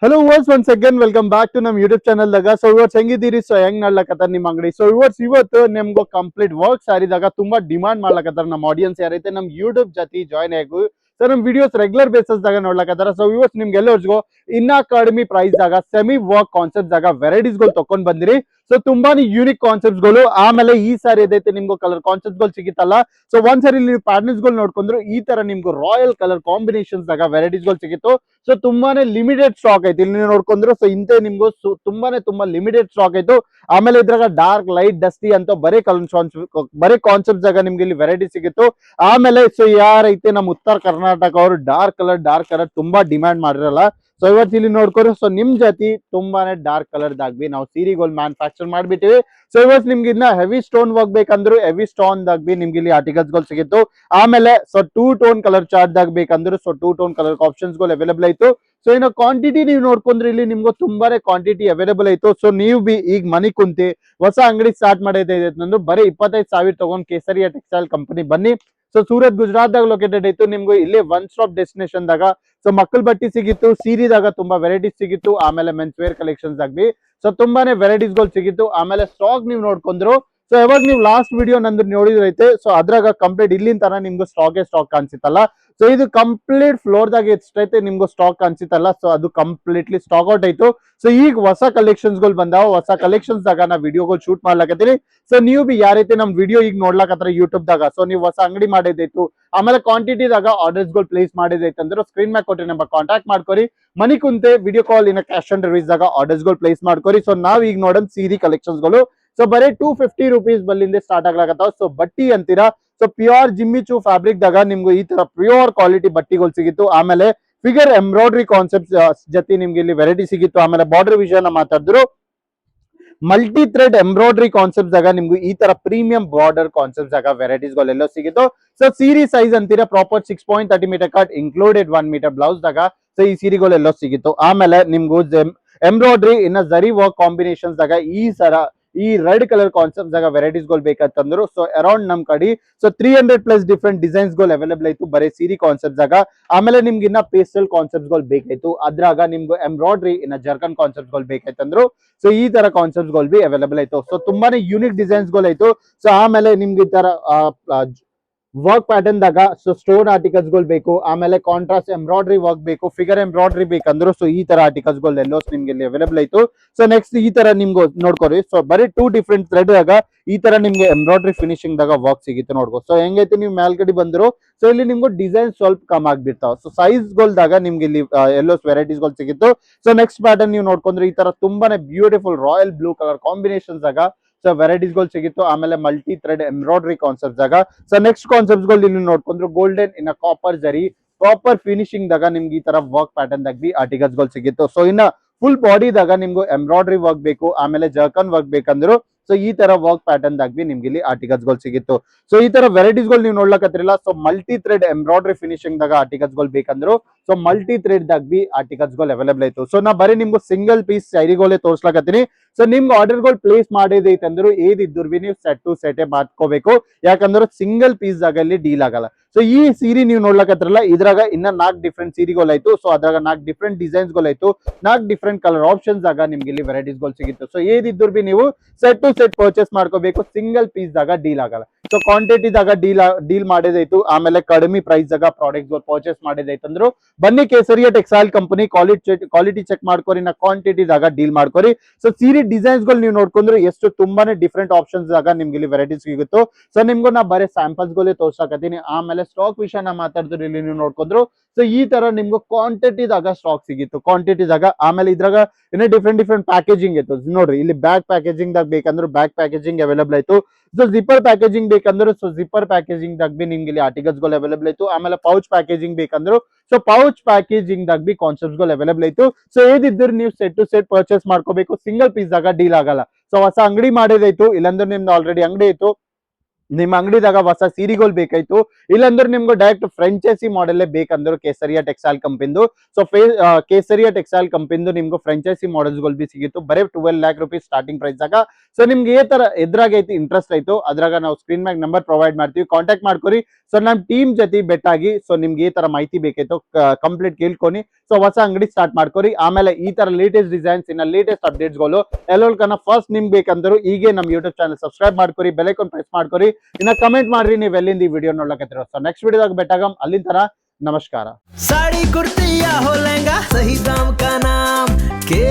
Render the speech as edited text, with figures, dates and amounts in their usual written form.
Hello ವರ್ಸ್ once again welcome back to ನಮ್ YouTube channel ದಾಗ. ಸೊ ಇವತ್ತು ಹೆಂಗಿದ್ದೀರಿ? ಸೊ ಹೆಂಗ್ ಮಾಡ್ಲಕತ್ತಾರ ನಿಮ್ ಅಂಗಡಿ? ಸೊ ಇವತ್ತು ನಿಮ್ಗೂ ಕಂಪ್ಲೀಟ್ ವರ್ಕ್ ಸಾರಿದಾಗ ತುಂಬಾ ಡಿಮಾಂಡ್ ಮಾಡ್ಲಕತ್ತಾರ ನಮ್ಮ ಆಡಿಯನ್ಸ್ ಯಾರೈತೆ ನಮ್ ಯೂಟ್ಯೂಬ್ ಜೊತೆ ಜಾಯ್ನ್ ಆಗು. ಸೊ ನಮ್ ವಿಡಿಯೋಸ್ ರೆಗ್ಯುಲರ್ ಬೇಸಿಸ್ ದಾಗ ನೋಡ್ಲಕತ್ತಾರ. ಸೊ ಇವತ್ತು ನಿಮ್ಗೆಲ್ಲರಿಗೂ ಇನ್ನ ಕಡಿಮೆ ಪ್ರೈಸ್ ದಾಗ ಸೆಮಿ ವರ್ಕ್ ಕಾನ್ಸೆಪ್ಟ್ ದಾಗ ವೆರೈಟೀಸ್ ಗಳು ತಕೊಂಡ್ ಬಂದಿರಿ. ಸೊ ತುಂಬಾನೇ ಯೂನಿಕ್ ಕಾನ್ಸೆಪ್ಟ್ಸ್ ಗಳು, ಆಮೇಲೆ ಈ ಸಾರಿ ಏದೈತೆ ನಿಮ್ಗೂ ಕಲರ್ ಕಾನ್ಸೆಪ್ಟ್ ಗಳು ಸಿಗುತ್ತಲ್ಲ. ಸೊ ಒಂದ್ಸರಿ ನೀವು ಪ್ಯಾಟರ್ನ್ಸ್ ಗಳು ನೋಡ್ಕೊಂಡ್ರು ಈ ತರ ನಿಮ್ಗೂ ರಾಯಲ್ ಕಲರ್ ಕಾಂಬಿನೇಷನ್ಸ್ ದಾಗ ವೆರೈಟೀಸ್ ಗಳು ಸಿಗಿತ್ತು. ಸೊ ತುಂಬಾನೇ ಲಿಮಿಟೆಡ್ ಸ್ಟಾಕ್ ಐತಿ ಇಲ್ಲಿ ನೋಡ್ಕೊಂಡ್ರು. ಸೊ ಇಂತೆ ನಿಮ್ಗೂ ತುಂಬಾ ಲಿಮಿಟೆಡ್ ಸ್ಟಾಕ್ ಆಯ್ತು. ಆಮೇಲೆ ಇದ್ರಾಗ ಡಾರ್ಕ್ ಲೈಟ್ ಡಸ್ಟಿ ಅಂತ ಬರೀ ಕಾನ್ಸೆಪ್ಟ್ ಆಗ ನಿಮ್ಗೆ ಇಲ್ಲಿ ವೆರೈಟಿ ಸಿಗಿತ್ತು. ಆಮೇಲೆ ಸೊ ಯಾರೈತೆ ನಮ್ಮ ಉತ್ತರ ಕರ್ನಾಟಕ ಅವರು ಡಾರ್ಕ್ ಕಲರ್ ತುಂಬಾ ಡಿಮ್ಯಾಂಡ್ ಮಾಡಿರಲ್ಲ. ಸೊ ಇವತ್ತು ಇಲ್ಲಿ ನೋಡ್ಕೊರಿ. ಸೊ ನಿಮ್ ಜೊತೆ ತುಂಬಾನೇ ಡಾರ್ಕ್ ಕಲರ್ ದಾಗ್ಬಿ ನಾವು ಸೀರೆಗಳು ಮ್ಯಾನುಫ್ಯಾಕ್ಚರ್ ಮಾಡ್ಬಿಟ್ಟಿವಿ. ಸೊ ಇವತ್ತು ನಿಮ್ಗೆ ಇನ್ನ ಹೆವಿ ಸ್ಟೋನ್ ವರ್ಕ್ ಬೇಕಂದ್ರು ಹೆವಿ ಸ್ಟೋನ್ ದಾಗ್ಬಿ ನಿಮ್ಗೆ ಇಲ್ಲಿ ಆರ್ಟಿಕಲ್ಸ್ ಗಳು ಸಿಗಿತ್ತು. ಆಮೇಲೆ ಸೊ 2 ಟೋನ್ ಕಲರ್ ಚಾರ್ಟ್ ದಾಗ ಬೇಕಂದ್ರೆ ಸೊ 2 ಟೋನ್ ಕಲರ್ ಆಪ್ಷನ್ಸ್ ಗಳು ಅವೈಲೇಬಲ್ ಆಯ್ತು. ಸೊ ಇನ್ನು ಕ್ವಾಂಟಿಟಿ ನೀವು ನೋಡ್ಕೊಂಡ್ರೆ ಇಲ್ಲಿ ನಿಮ್ಗೂ ತುಂಬಾನೇ ಕ್ವಾಂಟಿಟಿ ಅವೈಲೇಬಲ್ ಆಯ್ತು. ಸೊ ನೀವು ಬಿ ಈಗ ಮನಿ ಕುಂತಿ ಹೊಸ ಅಂಗಡಿ ಸ್ಟಾರ್ಟ್ ಮಾಡೈತೆ ಅಂದ್ರೆ ಬರೀ 25,000 ತಗೊಂಡ್ ಕೇಸರಿಯಾ ಟೆಕ್ಸ್ಟೈಲ್ ಕಂಪನಿ ಬನ್ನಿ. ಸೊ ಸೂರತ್ ಗುಜರಾತ್ ದಾಗ ಲೊಕೇಟೆಡ್ ಆಯ್ತು. ನಿಮ್ಗೂ ಇಲ್ಲಿ ಒನ್ ಸ್ಟಾಪ್ ಡೆಸ್ಟಿನೇಷನ್ ದಾಗ ಸೊ ಮಕ್ಕಳ ಬಟ್ಟಿ ಸಿಗಿತ್ತು, ಸೀರಿದಾಗ ತುಂಬಾ ವೆರೈಟೀಸ್ ಸಿಗಿತ್ತು. ಆಮೇಲೆ ಮೆನ್ಸ್ ವೇರ್ ಕಲೆಕ್ಷನ್ಸ್ ಆಗ್ಬಿ ಸೊ ತುಂಬಾನೇ ವೆರೈಟೀಸ್ ಗಳು ಸಿಗಿತ್ತು. ಆಮೇಲೆ ಸ್ಟಾಕ್ ನೀವು ನೋಡ್ಕೊಂಡ್ರು. ಸೊ ಯಾವಾಗ ನೀವು ಲಾಸ್ಟ್ ವಿಡಿಯೋ ನಂದು ನೋಡಿದ್ರೈತೆ ಸೊ ಅದ್ರಾಗ ಕಂಪ್ಲೀಟ್ ಇಲ್ಲಿನ ತರ ನಿಮ್ಗೂ ಸ್ಟಾಕ್ ಕಾಣಿಸುತ್ತಲ್ಲ. ಸೊ ಇದು ಕಂಪ್ಲೀಟ್ ಫ್ಲೋರ್ ದಾಗ ಎಷ್ಟೈತೆ ನಿಮ್ಗೂ ಸ್ಟಾಕ್ ಅನ್ಸಿತ್ತಲ್ಲ. ಸೊ ಅದು ಕಂಪ್ಲೀಟ್ಲಿ ಸ್ಟಾಕ್ ಔಟ್ ಆಯ್ತು. ಸೊ ಈಗ ಹೊಸ ಕಲೆಕ್ಷನ್ಸ್ ಗಳು ಬಂದಾವ. ಹೊಸ ಕಲೆಕ್ಷನ್ಸ್ ದಾಗ ನಾ ವಿಡಿಯೋಗಳು ಶೂಟ್ ಮಾಡ್ಲಕತ್ತೀನಿ. ಸೊ ನೀವು ಬಿ ಯಾರೈತೆ ನಮ್ ವಿಡಿಯೋ ಈಗ ನೋಡ್ಲಕತ್ರ ಯೂಟ್ಯೂಬ್ ದಾಗ, ಸೊ ನೀವು ಹೊಸ ಅಂಗಡಿ ಮಾಡಿದೈತು ಆಮೇಲೆ ಕ್ವಾಂಟಿಟಿದಾಗ ಆರ್ಡರ್ಸ್ ಗಳು ಪ್ಲೇಸ್ ಮಾಡಿದೈತೆ ಅಂದ್ರೆ ಸ್ಕ್ರೀನ್ ಮ್ಯಾಗ್ ಕೊಟ್ಟಿ ನಂಬರ್ ಕಾಂಟ್ಯಾಕ್ಟ್ ಮಾಡ್ಕೊರಿ. ಮನಿ ಕುಂತೆ ವಿಡಿಯೋ ಕಾಲ್ ಇನ್ನ ಕ್ಯಾಶ್ ಆನ್ ಡೆಲಿವರಿ ದಾಗ ಆರ್ಡರ್ಸ್ ಗಳು ಪ್ಲೇಸ್ ಮಾಡ್ಕೊರಿ. ಸೊ ನಾವ್ ಈಗ ನೋಡೋಣ ಸೀರಿ ಕಲೆಕ್ಷನ್ಸ್ ಗಳು. ಸೊ ಬರೀ 250 ರೂಪೀಸ್ ಬಲ್ಲಿಂದ ಸ್ಟಾರ್ಟ್ ಆಗ್ಲಾಕತ್ತಾವ. ಸೊ ಬಟ್ಟಿ ಅಂತೀರಾ ಸೊ ಪ್ಯೂರ್ ಜಿಮ್ಮಿಚು ಫ್ಯಾಬ್ರಿಕ್ ದಾಗ ನಿಮ್ಗೆ ಈ ತರ ಪ್ಯೂರ್ ಕ್ವಾಲಿಟಿ ಬಟ್ಟಿಗಳು ಸಿಗಿತ್ತು. ಆಮೇಲೆ ಫಿಗರ್ ಎಂಬ್ರಾಯ್ಡ್ರಿ ಕಾನ್ಸೆಪ್ಟ್ ಜೊತೆ ನಿಮ್ಗೆ ಇಲ್ಲಿ ವೆರೈಟಿ ಸಿಗಿತ್ತು. ಆಮೇಲೆ ಬಾರ್ಡರ್ ವಿಷನ್ ಮಾತಾಡಿದ್ರು ಮಲ್ಟಿ ಥ್ರೆಡ್ ಎಂಬ್ರಾಯ್ಡ್ರಿ ಕಾನ್ಸೆಪ್ಟ್ ದಾಗ ನಿಮ್ಗೆ ಈ ತರ ಪ್ರೀಮಿಯಂ ಬಾರ್ಡರ್ ಕಾನ್ಸೆಪ್ಟ್ ದಾಗ ವೆರೈಟೀಸ್ ಗಳೆಲ್ಲ ಸಿಗಿತ್ತು. ಸೊ ಸೀರಿ ಸೈಜ್ ಅಂತೀರಾ proper 6.30 metre cut included 1 metre blouse ದಾಗ ಸೊ ಈ ಸೀರೆಗಳೆಲ್ಲ ಸಿಗಿತ್ತು. ಆಮೇಲೆ ನಿಮ್ಗೂ ಎಂಬ್ರಾಯ್ಡ್ರಿ ಇನ್ನ ಜರಿ ವರ್ಕ್ ಕಾಂಬಿನೇಷನ್ಸ್ ದಾಗ ಈ ರೆಡ್ ಕಲರ್ ಕಾನ್ಸೆಪ್ಟ್ ದಾಗ ವೆರೈಟೀಸ್ ಗಳು ಬೇಕಂತಂದ್ರು ಸೊ ಅರೌಂಡ್ ನಮ್ ಕಡೆ ಸೊ 300+ ಡಿಫ್ರೆಂಟ್ ಡಿಸೈನ್ಸ್ ಗಳು ಅವೈಲೇಬಲ್ ಆಯ್ತು ಬರೀ ಸೀರಿ ಕಾನ್ಸೆಪ್ಟ್ ದಾಗ. ಆಮೇಲೆ ನಿಮ್ಗೆ ಇನ್ನ ಪೇಸ್ಟಲ್ ಕಾನ್ಸೆಪ್ಟ್ ಗಳು ಬೇಕಾಯ್ತು, ಅದ್ರಾಗ ನಿಮ್ಗೆ ಎಂಬ್ರಾಯ್ಡ್ರಿ ಇನ್ನ ಜರ್ಕನ್ ಕಾನ್ಸೆಪ್ಟ್ ಗಳು ಬೇಕಾಯ್ತಂದ್ರು ಸೊ ಈ ತರ ಕಾನ್ಸೆಪ್ಟ್ ಗಳು ಬಿ ಅವೈಲೇಬಲ್ ಆಯ್ತು. ಸೊ ತುಂಬಾನೇ ಯೂನಿಕ್ ಡಿಸೈನ್ಸ್ ಗಳು ಆಯ್ತು. ಸೊ ಆಮೇಲೆ ನಿಮ್ಗೆ ಈ ತರ ವರ್ಕ್ ಪ್ಯಾಟರ್ನ್ ದಾಗ ಸೊ ಸ್ಟೋನ್ ಆರ್ಟಿಕಲ್ಸ್ ಗಳು ಬೇಕು, ಆಮೇಲೆ ಕಾಂಟ್ರಾಸ್ಟ್ ಎಂಬ್ರಾಯ್ಡ್ರಿ ವರ್ಕ್ ಬೇಕು, ಫಿಗರ್ ಎಂಬ್ರಾಯ್ಡ್ರಿ ಬೇಕಂದ್ರು ಸೊ ಈ ತರ ಆರ್ಟಿಕಲ್ಸ್ ಗಳು ಎಲ್ಲೋ ನಿಮ್ಗೆ ಇಲ್ಲಿ ಅವೈಲೇಬಲ್ ಆಯ್ತು. ಸೊ ನೆಕ್ಸ್ಟ್ ಈ ತರ ನಿಮ್ಗೆ ನೋಡ್ಕೊರಿ. ಸೊ ಬರೀ 2 ಡಿಫ್ರೆಂಟ್ ಥ್ರೆಡ್ ದಾಗ ಈ ತರ ನಿಮ್ಗೆ ಎಂಬ್ರಾಯ್ಡ್ರಿ ಫಿನಿಶಿಂಗ್ ದಾಗ ವರ್ಕ್ ಸಿಗುತ್ತೆ ನೋಡ್ಕೋ. ಸೊ ಹೆಂಗೈತೆ ನೀವು ಮೇಲ್ಗಡೆ ಬಂದ್ರು ಸೊ ಇಲ್ಲಿ ನಿಮ್ಗೆ ಡಿಸೈನ್ ಸ್ವಲ್ಪ ಕಮ್ಮಿ ಆಗ್ಬಿಡ್ತಾವ. ಸೊ ಸೈಜ್ ಗಳದಾಗ ನಿಮ್ಗೆ ಇಲ್ಲಿ ಎಲ್ಲೋ ವೆರೈಟೀಸ್ ಗಳು ಸಿಗಿತ್ತು. ಸೊ ನೆಕ್ಸ್ಟ್ ಪ್ಯಾಟರ್ನ್ ನೀವು ನೋಡ್ಕೊಂಡ್ರೆ ಈ ತರ ತುಂಬಾನೇ beautiful royal blue colour combinations ದಾಗ ಸೊ ವೆರೈಟೀಸ್ ಗಳು ಸಿಗಿತ್ತು. ಆಮೇಲೆ ಮಲ್ಟಿ ಥ್ರೆಡ್ ಎಂಬ್ರಾಯ್ಡ್ರಿ ಕಾನ್ಸೆಪ್ಟ್ ದಾಗ ಸೊ ನೆಕ್ಸ್ಟ್ ಕಾನ್ಸೆಪ್ಟ್ ಗಳು ಇಲ್ಲಿ ನೋಡ್ಕೊಂಡ್ರು ಗೋಲ್ಡನ್ ಇನ್ನ ಕಾಪರ್ ಜರಿ ಪ್ರಾಪರ್ ಫಿನಿಶಿಂಗ್ ದಾಗ ನಿಮ್ಗೆ ಈ ತರ ವರ್ಕ್ ಪ್ಯಾಟರ್ನ್ ದಾಗ ಬಿ ಆರ್ಟಿಕಲ್ಸ್ ಗಳು ಸಿಗಿತ್ತು. ಸೊ ಇನ್ನ ಫುಲ್ ಬಾಡಿದಾಗ ನಿಮ್ಗೆ ಎಂಬ್ರಾಯ್ಡ್ರಿ ವರ್ಕ್ ಬೇಕು, ಆಮೇಲೆ ಜರ್ಕನ್ ವರ್ಕ್ ಬೇಕಂದ್ರು ಸೊ ಈ ತರ ವರ್ಕ್ ಪ್ಯಾಟರ್ನ್ ದಾಗ ಬಿ ನಿಮ್ಗೆ ಇಲ್ಲಿ ಆರ್ಟಿಕಲ್ಸ್ ಗಳು ಸಿಗಿತ್ತು. ಸೊ ಈ ತರ ವೆರೈಟೀಸ್ ಗಳು ನೀವು ನೋಡ್ಲಕತ್ತಿರಲ್ಲ. So multi thread embroidery finishing ದಾಗ ಆರ್ಟಿಕಲ್ಸ್ ಗಳು ಬೇಕಂದ್ರು ಸೊ ಮಲ್ಟಿ ಥ್ರೆಡ್ ದಾಗ ಬಿ ಆರ್ಟಿಕಲ್ಸ್ ಗಳು ಅವೈಲೇಬಲ್ ಆಯ್ತು. ಸೊ ನಾ ಬರೀ ನಿಮ್ಗೆ ಸಿಂಗಲ್ ಪೀಸ್ ಸ್ಯಾರಿಗಳೇ ತೋರ್ಸ್ಲಕತ್ತೀನಿ. ಸೊ ನಿಮ್ಗೆ ಆರ್ಡರ್ ಗಳು ಪ್ಲೇಸ್ ಮಾಡಿದೈತೆ ಅಂದ್ರೆ ಏದಿದ್ರು ಬಿ ನೀವು ಸೆಟ್ ಟು ಸೆಟ್ ಮಾಡ್ಕೋಬೇಕು, ಯಾಕಂದ್ರೆ ಸಿಂಗಲ್ ಪೀಸ್ ದಾಗ ಇಲ್ಲಿ ಡೀಲ್ ಆಗಲ್ಲ. ಸೊ ಈ ಸೀರೆ ನೀವು ನೋಡ್ಲಕತ್ರಲ್ಲ ಇದ್ರಾಗ ಇನ್ನ 4 ಡಿಫ್ರೆಂಟ್ ಸೀರೆಗಳು ಆಯ್ತು. ಸೊ ಅದ್ರಾಗ 4 ಡಿಫ್ರೆಂಟ್ ಡಿಸೈನ್ಸ್ ಗಳು ಆಯ್ತು, 4 ಡಿಫ್ರೆಂಟ್ ಕಲರ್ ಆಪ್ಷನ್ಸ್ ಆಗ ನಿಮ್ಗೆ ಇಲ್ಲಿ ವೆರೈಟೀಸ್ ಗಳು ಸಿಗಿತ್ತು. ಸೊ ಏದಿದ್ರು ಬಿ ನೀವು ಸೆಟ್ ಟು ಸೆಟ್ ಪರ್ಚೇಸ್ ಮಾಡ್ಕೋಬೇಕು, ಸಿಂಗಲ್ ಪೀಸ್ ದಾಗ ಡೀಲ್ ಆಗಲ್ಲ. ಸೊ ಕ್ವಾಂಟಿಟಿ ದಾಗ ಡೀಲ್ ಮಾಡಿದೈತು, ಆಮೇಲೆ ಕಡಿಮೆ ಪ್ರೈಸ್ ದಾಗ ಪ್ರಾಡಕ್ಟ್ ಪರ್ಚೇಸ್ ಮಾಡಿದೈತಂದ್ರು ಬನ್ನಿ Kesariya textile company quality check ಮಾಡ್ಕೊರಿ, ನಾ ಕ್ವಾಂಟಿಟಿ ದಾಗ ಡೀಲ್ ಮಾಡ್ಕೊರಿ. ಸೊ ಸೀರೆ ಡಿಸೈನ್ಸ್ ಗಳು ನೀವು ನೋಡ್ಕೊಂಡ್ರೆ ಎಷ್ಟು ತುಂಬಾನೇ ಡಿಫ್ರೆಂಟ್ ಆಪ್ಷನ್ಸ್ ಆಗ ನಿಮ್ಗೆ ಇಲ್ಲಿ ವೆರೈಟೀಸ್ ಸಿಗುತ್ತೋ. ಸೊ ನಿಮ್ಗೂ ನಾ ಬರೀ ಸ್ಯಾಂಪಲ್ಸ್ ಗಳೇ ತೋರ್ಸಕತ್ತೀನಿ. ಆಮೇಲೆ ಸ್ಟಾಕ್ ವಿಷಯನ ಮಾತಾಡಿದ್ರೆ ಇಲ್ಲಿ ನೀವು ನೋಡ್ಕೊಂಡ್ರು ಸೊ ಈ ತರ ನಿಮ್ಗೆ ಕ್ವಾಂಟಿಟಿದಾಗ ಸ್ಟಾಕ್ ಸಿಗಿತ್ತು ಕ್ವಾಂಟಿಟಿದಾಗ. ಆಮೇಲೆ ಇದ್ರಾಗ ಇನ್ನೇ ಡಿಫ್ರೆಂಟ್ ಪ್ಯಾಕೇಜಿಂಗ್ ಇತ್ತು ನೋಡ್ರಿ. ಇಲ್ಲಿ ಬ್ಯಾಗ್ ಪ್ಯಾಕೇಜಿಂಗ್ ದಾಗ ಬೇಕಂದ್ರೆ ಬ್ಯಾಗ್ ಪ್ಯಾಕೇಜಿಂಗ್ ಅವೈಲೇಬಲ್ ಆಯ್ತು. ಸೊ ಜಿಪ್ಪರ್ ಪ್ಯಾಕೇಜಿಂಗ್ ಬೇಕಂದ್ರೆ ಸೊ ಜಿಪ್ಪರ್ ಪ್ಯಾಕೇಜಿಂಗ್ ದಾಗ ಬಿ ನಿಮ್ಗೆ ಇಲ್ಲಿ ಆರ್ಟಿಕಲ್ಸ್ ಗಳು ಅವೈಲೇಬಲ್ ಆಯ್ತು. ಆಮೇಲೆ ಪೌಚ್ ಪ್ಯಾಕೇಜಿಂಗ್ ಬೇಕಂದ್ರು ಸೊ ಪೌಚ್ ಪ್ಯಾಕೇಜಿಂಗ್ ದಾಗ ಬಿ ಕಾನ್ಸೆಪ್ಟ್ ಗಳು ಅವೈಲೇಬಲ್ ಆಯ್ತು. ಸೊ ಏದಿದ್ರು ನೀವು ಸೆಟ್ ಟು ಸೆಟ್ ಪರ್ಚೇಸ್ ಮಾಡ್ಕೋಬೇಕು, ಸಿಂಗಲ್ ಪೀಸ್ ದಾಗ ಡೀಲ್ ಆಗಲ್ಲ. ಸೊ ಹೊಸ ಅಂಗಡಿ ಮಾಡಿದೈತು, ಇಲ್ಲಾಂದ್ರೆ ನಿಮ್ದು ಆಲ್ರೆಡಿ ಅಂಗಡಿ ಇತ್ತು ನಿಮ್ಮ ಅಂಗಡಿದಾಗ ಹೊಸ ಸೀರೆಗಳು ಬೇಕಾಯ್ತು, ಇಲ್ಲಾಂದ್ರೆ ನಿಮ್ಗೆ ಡೈರೆಕ್ಟ್ ಫ್ರಾಂಚೈಸಿ ಮಾಡೆಲ್ ಬೇಕಂದ್ರೆ ಕೇಸರಿಯಾ ಟೆಕ್ಸ್ಟೈಲ್ ಕಂಪನಿದು. ಸೊ ಕೇಸರಿಯಾ ಟೆಕ್ಸ್ಟೈಲ್ ಕಂಪನಿದು ನಿಮ್ಗೆ ಫ್ರಾಂಚೈಸಿ ಮಾಡೆಲ್ಸ್ ಗಳು ಬಿ ಸಿಗಿತ್ತು ಬರೀ 12 lakh rupees ಸ್ಟಾರ್ಟಿಂಗ್ ಪ್ರೈಸ್ ಆಗ. ಸೊ ನಿಮ್ಗೆ ಈ ತರ ಎದ್ರಾಗೈತಿ ಇಂಟ್ರೆಸ್ಟ್ ಆಯ್ತು ಅದ್ರಾಗ ನಾವು ಸ್ಕ್ರೀನ್ ಮ್ಯಾಗ ನಂಬರ್ ಪ್ರೊವೈಡ್ ಮಾಡ್ತೀವಿ, ಕಾಂಟ್ಯಾಕ್ಟ್ ಮಾಡ್ಕೊರಿ. ಸೊ ನಮ್ ಟೀಮ್ ಜೊತೆ ಬೆಟ್ಟಾಗಿ ಸೊ ನಿಮ್ಗೆ ಈ ತರ ಮಾಹಿತಿ ಬೇಕೈತು ಕಂಪ್ಲೀಟ್ ಕೇಳ್ಕೊನಿ. ಸೊ ಹೊಸ ಅಂಗಡಿ ಸ್ಟಾರ್ಟ್ ಮಾಡ್ಕೊರಿ. ಆಮೇಲೆ ಈ ತರ ಲೇಟೆಸ್ಟ್ ಡಿಸೈನ್ಸ್ ಇನ್ನ ಲೇಟೆಸ್ಟ್ ಅಪ್ಡೇಟ್ಸ್ ಗಳು ಎಲ್ಲೋಲ್ಕನ ಫಸ್ಟ್ ನಿಮ್ಗೆ ಬೇಕಂದ್ರು ಈಗೇ ನಮ್ ಯೂಟ್ಯೂಬ್ ಚಾನಲ್ ಸಬ್ಸ್ಕ್ರೈಬ್ ಮಾಡ್ಕೊರಿ, ಬೆಲ್ ಐಕಾನ್ ಪ್ರೆಸ್ ಮಾಡ್ಕೊರಿ. ಇನ್ನ ಕಮೆಂಟ್ ಮಾಡ್ರಿ ನೀವು ಎಲ್ಲಿಂದ ಈ ವಿಡಿಯೋ ನೋಡ್ಲಕತ್ತಿರೋ. ಸೊ ನೆಕ್ಸ್ಟ್ ವಿಡಿಯೋದಾಗ ಬೆಟ್ಟಾಗಮ್, ಅಲ್ಲಿಂದ ತರ ನಮಸ್ಕಾರ. साड़ी कुर्ती या हो लहंगा, सही दाम का नाम के